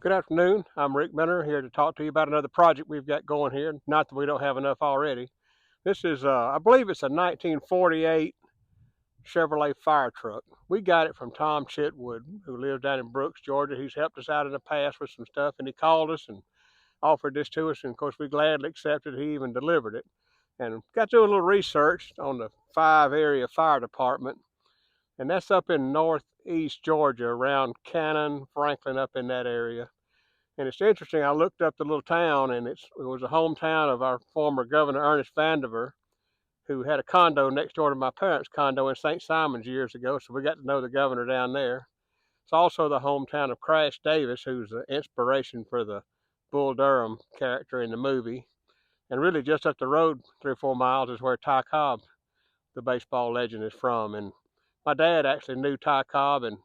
Good afternoon. I'm Rick Benner here to talk to you about another project we've got going here. Not that we don't have enough already. This is, I believe it's a 1948 Chevrolet fire truck. We got it from Tom Chitwood, who lives down in Brooks, Georgia. He's helped us out in the past with some stuff, and he called us and offered this to us. And of course, we gladly accepted. He even delivered it. And got doing a little research on the 5 area fire department, and that's up in northeast Georgia, around Cannon, Franklin, up in that area. And it's interesting, I looked up the little town, and it was a hometown of our former governor, Ernest Vandiver, who had a condo next door to my parents' condo in St. Simons years ago. So we got to know the governor down there. It's also the hometown of Crash Davis, who's the inspiration for the Bull Durham character in the movie. And really, just up the road 3 or 4 miles is where Ty Cobb, the baseball legend, is from. And my dad actually knew Ty Cobb and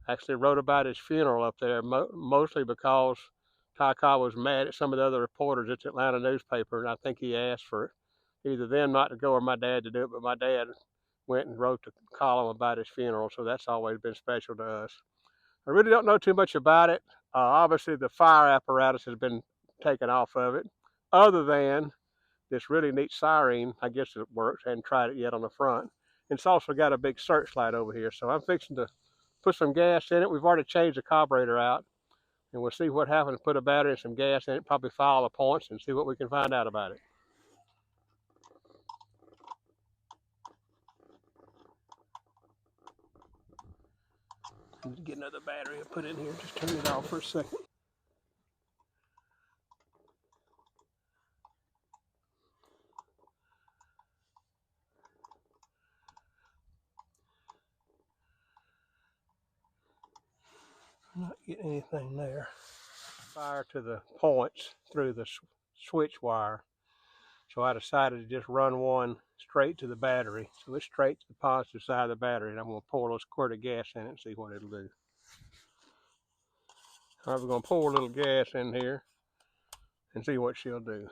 actually wrote about his funeral up there, mostly because Ty Cobb was mad at some of the other reporters at the Atlanta newspaper, and I think he asked for either them not to go or my dad to do it, but my dad went and wrote the column about his funeral, so that's always been special to us. I really don't know too much about it. Obviously, the fire apparatus has been taken off of it, other than this really neat siren. I guess it works. I hadn't tried it yet on the front. And it's also got a big searchlight over here, so I'm fixing to put some gas in it. We've already changed the carburetor out, and we'll see what happens. Put a battery and some gas in it, probably file the points and see what we can find out about it. Get another battery and put in here. Just turn it off for a second. I'm not getting anything there. Fire to the points through the switch wire. So I decided to just run one straight to the battery. So it's straight to the positive side of the battery, and I'm going to pour a little squirt of gas in it and see what it'll do. All right, we're going to pour a little gas in here and see what she'll do.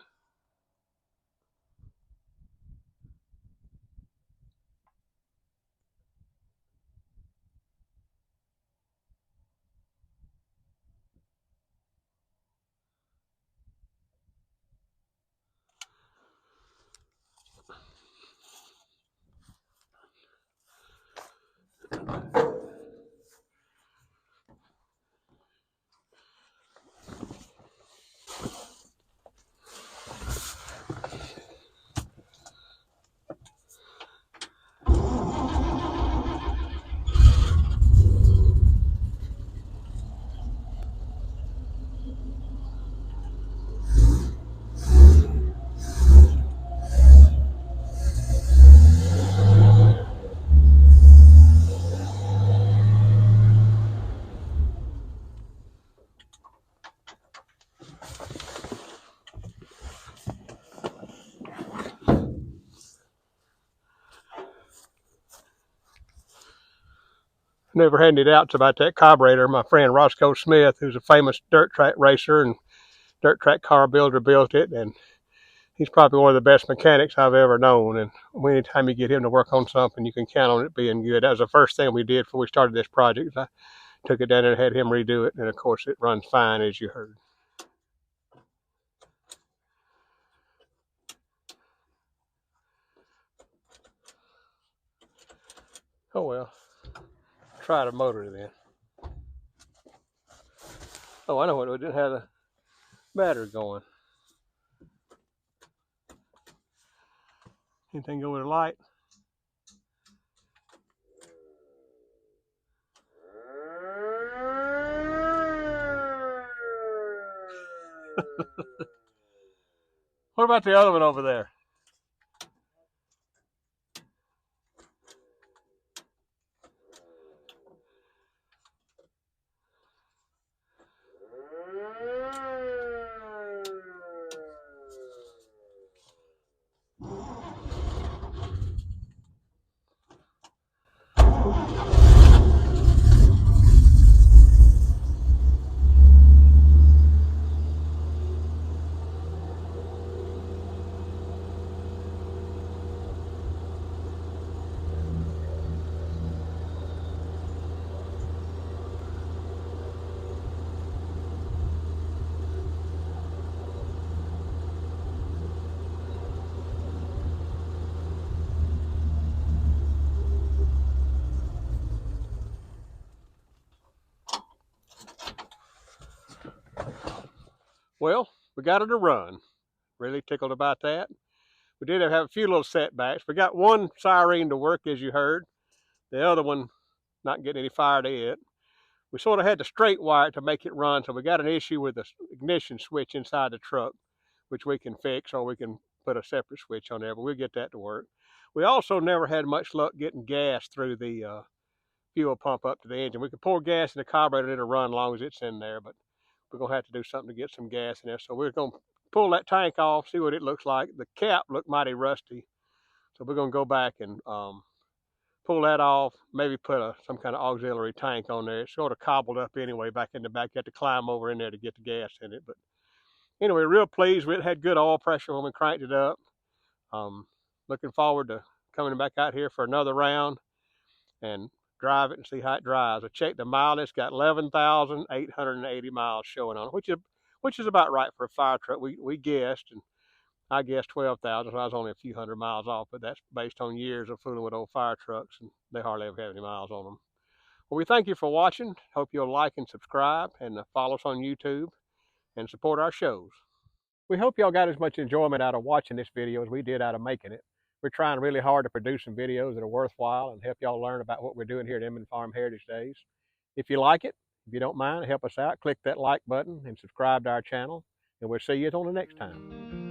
Never had any doubts about that carburetor. My friend Roscoe Smith, who's a famous dirt track racer and dirt track car builder, built it, and he's probably one of the best mechanics I've ever known. And anytime you get him to work on something, you can count on it being good. That was the first thing we did before we started this project. I took it down there and had him redo it, and of course it runs fine, as you heard. Oh well, try the motor then. Oh, I know what it didn't have the battery going. Anything go with a light? What about the other one over there? we got her to run. Really tickled about that. We did have a few little setbacks. We got one siren to work, as you heard. The other one not getting any fire to it. We sort of had to straight wire it to make it run, so we got an issue with the ignition switch inside the truck, which we can fix, or we can put a separate switch on there, but we'll get that to work. We also never had much luck getting gas through the fuel pump up to the engine. We could pour gas in the carburetor and it'll run as long as it's in there, but we're going to have to do something to get some gas in there. So we're going to pull that tank off, see what it looks like. The cap looked mighty rusty, so we're going to go back and pull that off, maybe put some kind of auxiliary tank on there. It's sort of cobbled up anyway back in the back. You have to climb over in there to get the gas in it. But anyway, real pleased with it. Had good oil pressure when we cranked it up. Looking forward to coming back out here for another round and drive it and see how it drives. I checked the mileage. It's got 11,880 miles showing on it, which is about right for a fire truck. We guessed, and I guessed 12,000, so I was only a few hundred miles off, but that's based on years of fooling with old fire trucks, and they hardly ever have any miles on them. Well, we thank you for watching. Hope you'll like and subscribe, and follow us on YouTube, and support our shows. We hope y'all got as much enjoyment out of watching this video as we did out of making it. We're trying really hard to produce some videos that are worthwhile and help y'all learn about what we're doing here at Inman Farm Heritage Days. If you like it, if you don't mind, help us out. Click that like button and subscribe to our channel, and we'll see you on the next time.